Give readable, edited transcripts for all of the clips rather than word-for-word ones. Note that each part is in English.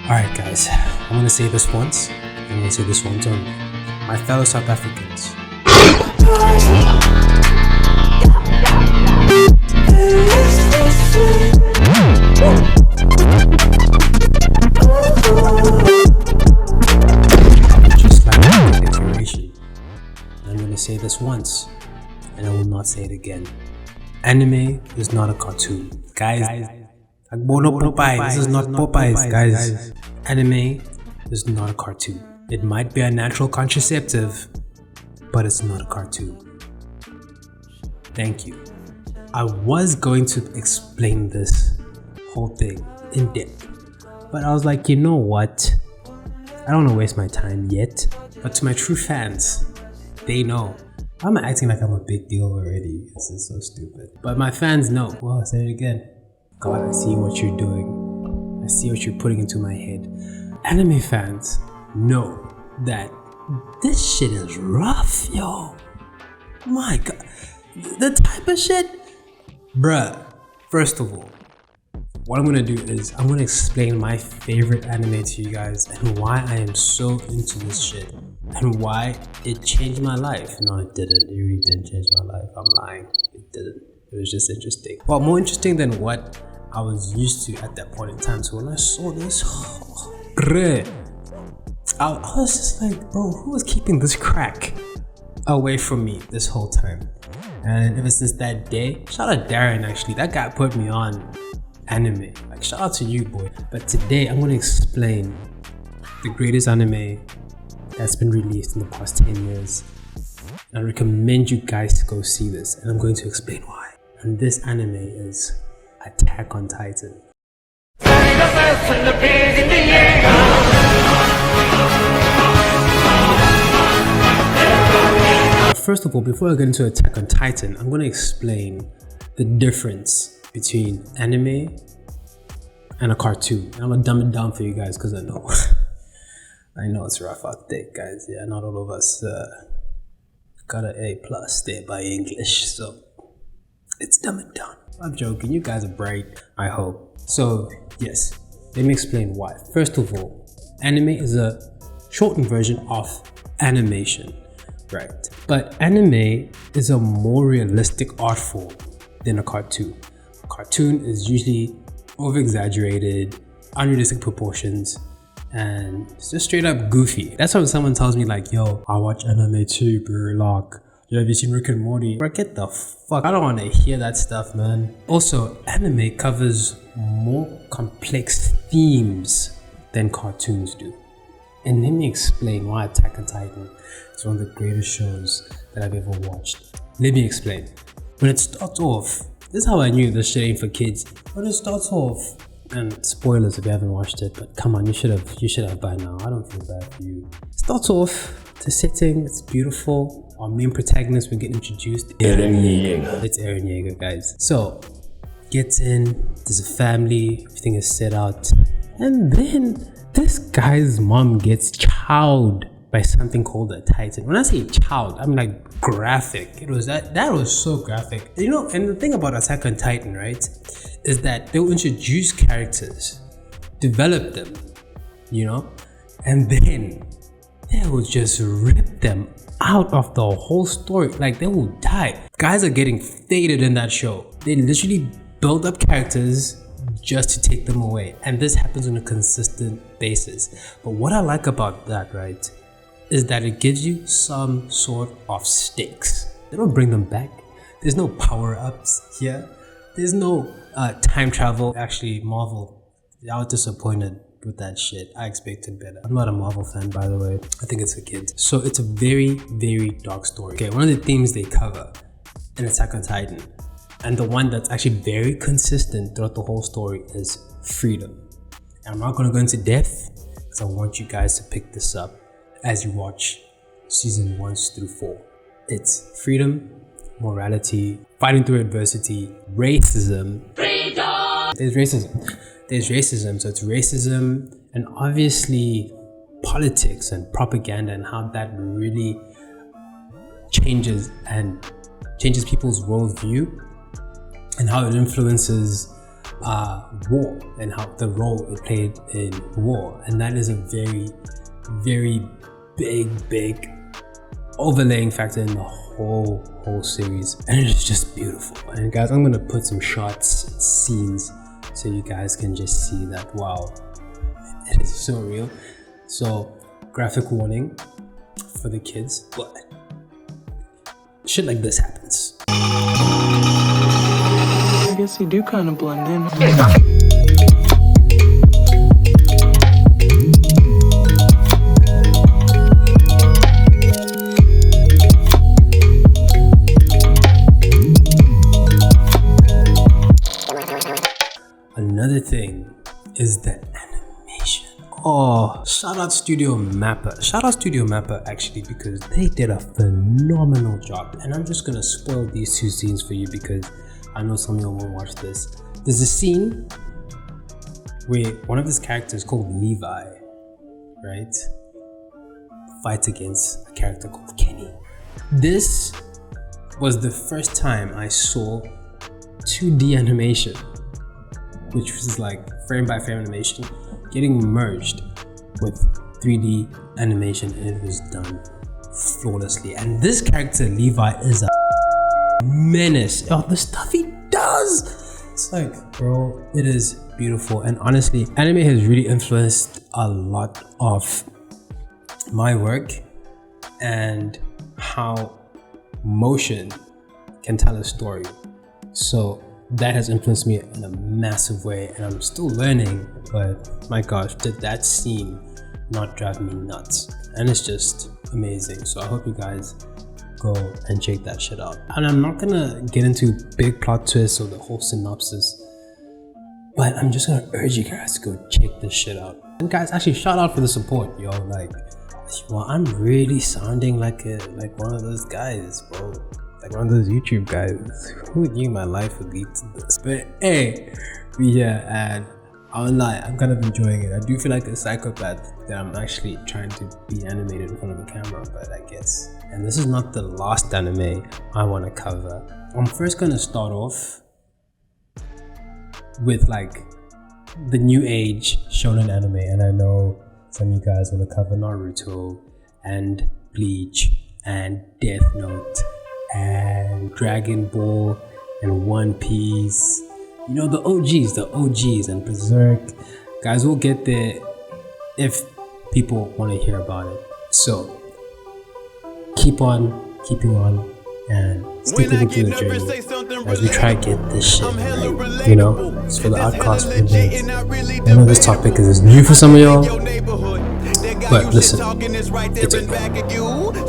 Alright guys, I'm gonna say this once, I'm gonna say this once only. My fellow South Africans. Just like a declaration, I'm gonna say this once, and I will not say it again. Anime is not a cartoon. Guys, Popeye. This is not Popeyes, guys. Anime is not a cartoon. It might be a natural contraceptive, but it's not a cartoon. Thank you. I was going to explain this whole thing in depth, but I was like, you know what? I don't want to waste my time yet. But to my true fans, they know. I'm acting like I'm a big deal already. This is so stupid. But my fans know. Well, I'll say it again. God, I see what you're doing. I see what you're putting into my head. Anime fans know that this shit is rough, yo. My God. The type of shit. Bruh. First of all, what I'm gonna do is I'm gonna explain my favorite anime to you guys and why I am so into this shit and why it changed my life. No, it didn't. It really didn't change my life. I'm lying. It didn't. It was just interesting. Well, more interesting than what I was used to at that point in time. So when I saw this, I was just like, bro, who was keeping this crack away from me this whole time? And ever since that day, shout out Darren actually, that guy put me on anime. Like, shout out to you, boy. But today I'm going to explain the greatest anime that's been released in the past 10 years. I recommend you guys to go see this, and I'm going to explain why. And this anime is Attack on Titan. First of all, before I get into Attack on Titan, I'm going to explain the difference between anime and a cartoon. And I'm going to dumb it down for you guys because I know I know it's rough out there, guys. Yeah, not all of us got an A+ there by English, so it's dumb it down. I'm joking, you guys are bright, I hope. So yes, let me explain why. First of all, anime is a shortened version of animation, right? But anime is a more realistic art form than a cartoon. A cartoon is usually over-exaggerated, unrealistic proportions, and it's just straight up goofy. That's why when someone tells me like, yo, I watch anime too, bro, like, have you seen Rick and Morty? Bro, get the fuck. I don't want to hear that stuff, man. Also, anime covers more complex themes than cartoons do. And let me explain why Attack on Titan is one of the greatest shows that I've ever watched. Let me explain. When it starts off, this is how I knew this shit ain't for kids. When it starts off, and spoilers if you haven't watched it, but come on, you should have by now. I don't feel bad for you. Starts off, the setting, it's beautiful. Our main protagonist, we get introduced. It's Eren Yeager, guys. So, gets in, there's a family, everything is set out. And then, this guy's mom gets chowed by something called a Titan. When I say chowed, I'm like graphic. It was that was so graphic. You know, and the thing about Attack on Titan, right, is that they'll introduce characters, develop them, you know, and then they will just rip them out of the whole story. Like, they will die. Guys are getting faded in that show. They literally build up characters just to take them away, and this happens on a consistent basis. But what I like about that, right, is that it gives you some sort of stakes. They don't bring them back. There's no power-ups here. There's no time travel. Actually, Marvel, I was disappointed with that shit. I expected better. I'm not a Marvel fan, by the way. I think it's for kids. So it's a very, very dark story. Okay, one of the themes they cover in Attack on Titan, and the one that's actually very consistent throughout the whole story, is freedom. And I'm not going to go into depth because I want you guys to pick this up as you watch season 1 through 4. It's freedom, morality, fighting through adversity, racism. Freedom! There's racism. So it's racism, and obviously politics and propaganda, and how that really changes people's worldview and how it influences war and how the role it played in war, and that is a very, very big overlaying factor in the whole series, and it's just beautiful. And guys, I'm gonna put some shots and scenes so you guys can just see that, wow, it is so real. So graphic warning for the kids, but shit like this happens. I guess you do kind of blend in. Another thing is the animation. Oh, shout out Studio Mappa. Shout out Studio Mappa actually, because they did a phenomenal job. And I'm just gonna spoil these two scenes for you because I know some of y'all won't watch this. There's a scene where one of his characters called Levi, right, fights against a character called Kenny. This was the first time I saw 2D animation, which was like frame by frame animation, getting merged with 3D animation, and it was done flawlessly. And this character, Levi, is a menace. Oh, the stuff he does! It's like, bro, it is beautiful. And honestly, anime has really influenced a lot of my work and how motion can tell a story. So that has influenced me in a massive way, and I'm still learning, but my gosh, did that scene not drive me nuts? And it's just amazing. So I hope you guys go and check that shit out. And I'm not gonna get into big plot twists or the whole synopsis, but I'm just gonna urge you guys to go check this shit out. And guys, actually shout out for the support, yo. Like, well, I'm really sounding like one of those guys, bro. Like one of those YouTube guys. Who knew my life would lead to this? But hey, we here, and I won't lie, I'm kind of enjoying it. I do feel like a psychopath that I'm actually trying to be animated in front of a camera, but I guess. And this is not the last anime I want to cover. I'm first going to start off with like the new age shonen anime, and I know some of you guys want to cover Naruto and Bleach and Death Note and Dragon Ball and One Piece, you know, the OGs and Berserk. Guys, we'll get there if people want to hear about it. So keep on keeping on and stick with me through the journey as we try to get this shit right. You know, it's for the outcast for the days. I know this topic is new for some of y'all, but listen, it's okay.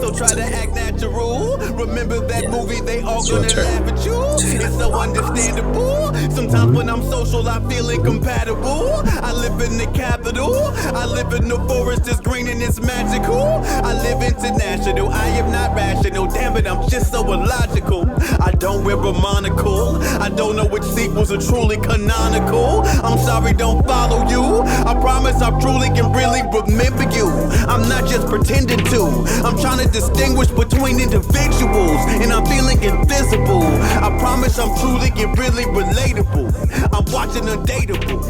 So try to act natural. Remember that movie, they all gonna laugh at you. It's so understandable. Sometimes when I'm social, I feel incompatible. I live in the capital. I live in the forest, it's green and it's magical. I live international. I am not rational. Damn it, I'm just so illogical. I don't wear a monocle. I don't know which sequels are truly canonical. I'm sorry, don't follow you. I promise I truly can really remember you. I'm not just pretending to. I'm trying to distinguish between individuals, and I'm feeling invisible. I promise I'm truly and really relatable. I'm watching Undateable.